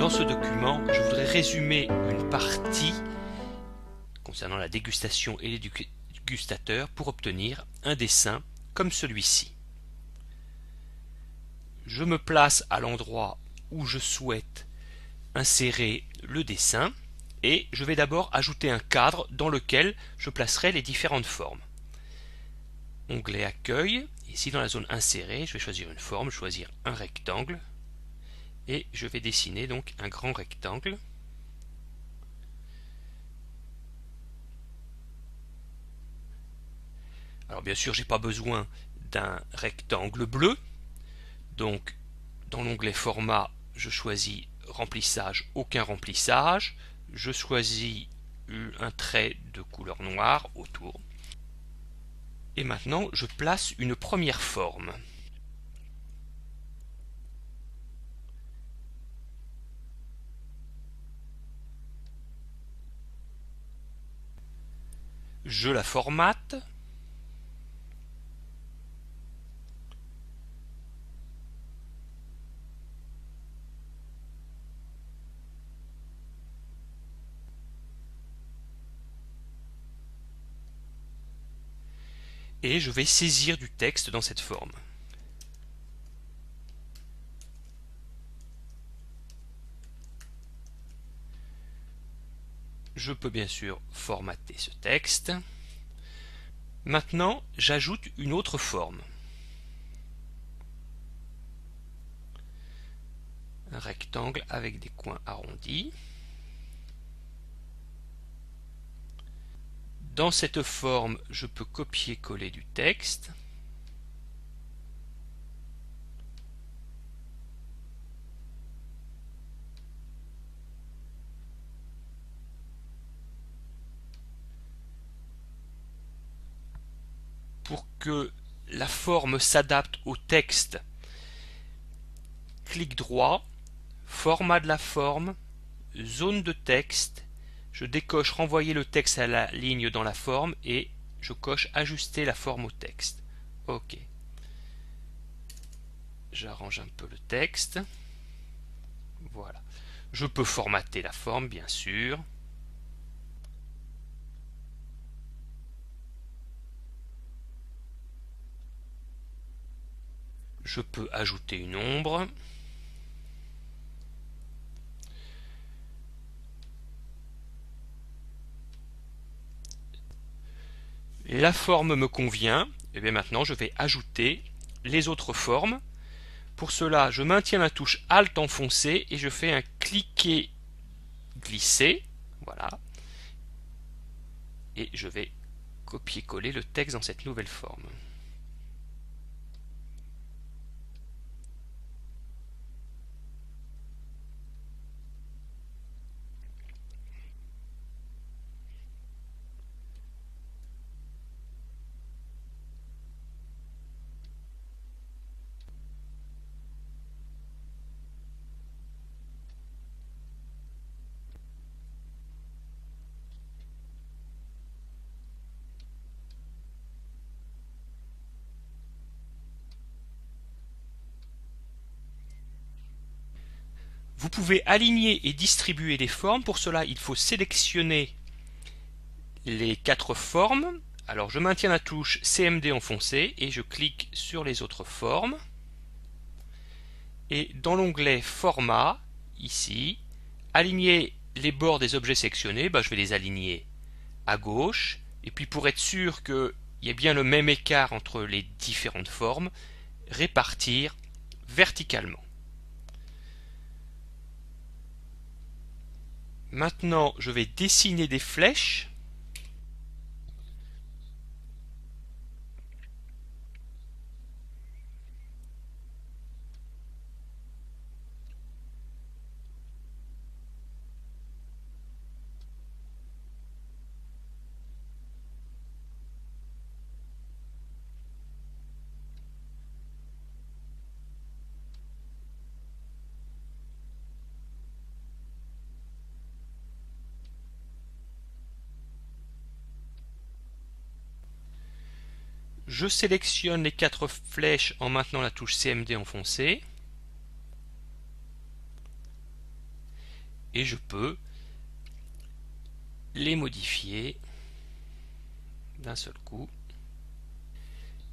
Dans ce document, je voudrais résumer une partie concernant la dégustation et les dégustateurs pour obtenir un dessin comme celui-ci. Je me place à l'endroit où je souhaite insérer le dessin et je vais d'abord ajouter un cadre dans lequel je placerai les différentes formes. Onglet Accueil, ici dans la zone insérée, je vais choisir une forme, choisir un rectangle et je vais dessiner donc un grand rectangle. Alors bien sûr, j'ai pas besoin d'un rectangle bleu, donc dans l'onglet Format, je choisis Remplissage, aucun remplissage, je choisis un trait de couleur noire autour. Et maintenant, je place une première forme. Je la formate. Et je vais saisir du texte dans cette forme. Je peux bien sûr formater ce texte. Maintenant, j'ajoute une autre forme. Un rectangle avec des coins arrondis. Dans cette forme, je peux copier-coller du texte. Pour que la forme s'adapte au texte, clic droit, format de la forme, zone de texte, je décoche renvoyer le texte à la ligne dans la forme et je coche ajuster la forme au texte. OK. J'arrange un peu le texte. Voilà. Je peux formater la forme, bien sûr. Je peux ajouter une ombre. La forme me convient. Et bien maintenant, je vais ajouter les autres formes. Pour cela, je maintiens la touche Alt enfoncée et je fais un cliquer glisser. Voilà. Et je vais copier-coller le texte dans cette nouvelle forme. Vous pouvez aligner et distribuer les formes. Pour cela, il faut sélectionner les 4 formes. Alors, je maintiens la touche CMD enfoncée et je clique sur les autres formes. Et dans l'onglet Format, ici, aligner les bords des objets sectionnés, je vais les aligner à gauche. Et puis pour être sûr qu'il y ait bien le même écart entre les différentes formes, répartir verticalement. Maintenant, je vais dessiner des flèches. Je sélectionne les 4 flèches en maintenant la touche CMD enfoncée. et je peux les modifier d'un seul coup.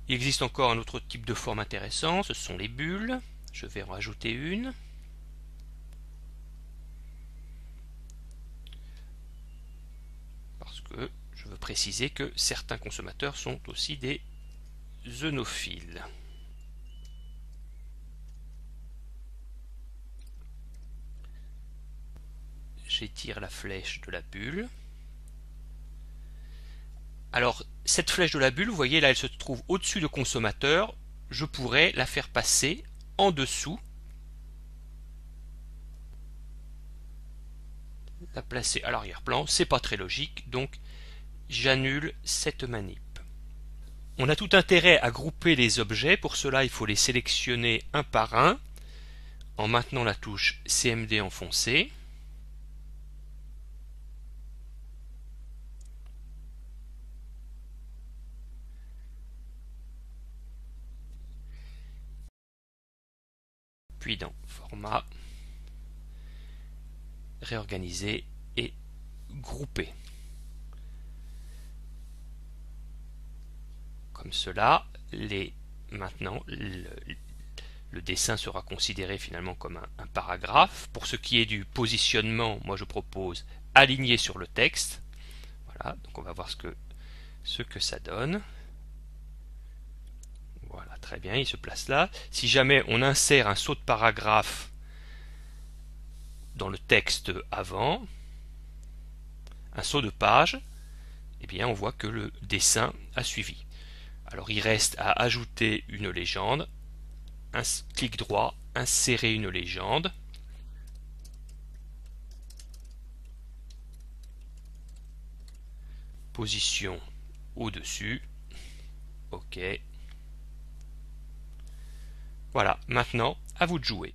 Il existe encore un autre type de forme intéressant, ce sont les bulles. Je vais en rajouter une. Parce que je veux préciser que certains consommateurs sont aussi des œnophiles. J'étire la flèche de la bulle. Alors, cette flèche de la bulle, vous voyez, là, elle se trouve au-dessus de consommateur. Je pourrais la faire passer en dessous. La placer à l'arrière-plan, c'est pas très logique, donc j'annule cette manip. On a tout intérêt à grouper les objets, pour cela il faut les sélectionner un par un, en maintenant la touche CMD enfoncée. Puis dans Format, Réorganiser et Grouper. Comme cela, maintenant le dessin sera considéré finalement comme un paragraphe. Pour ce qui est du positionnement, moi je propose aligner sur le texte. Voilà, donc on va voir ce que ça donne. Voilà, très bien, il se place là. Si jamais on insère un saut de paragraphe dans le texte avant, un saut de page, eh bien on voit que le dessin a suivi. Alors il reste à ajouter une légende, un clic droit, insérer une légende. Position au-dessus. OK. Voilà, maintenant, à vous de jouer.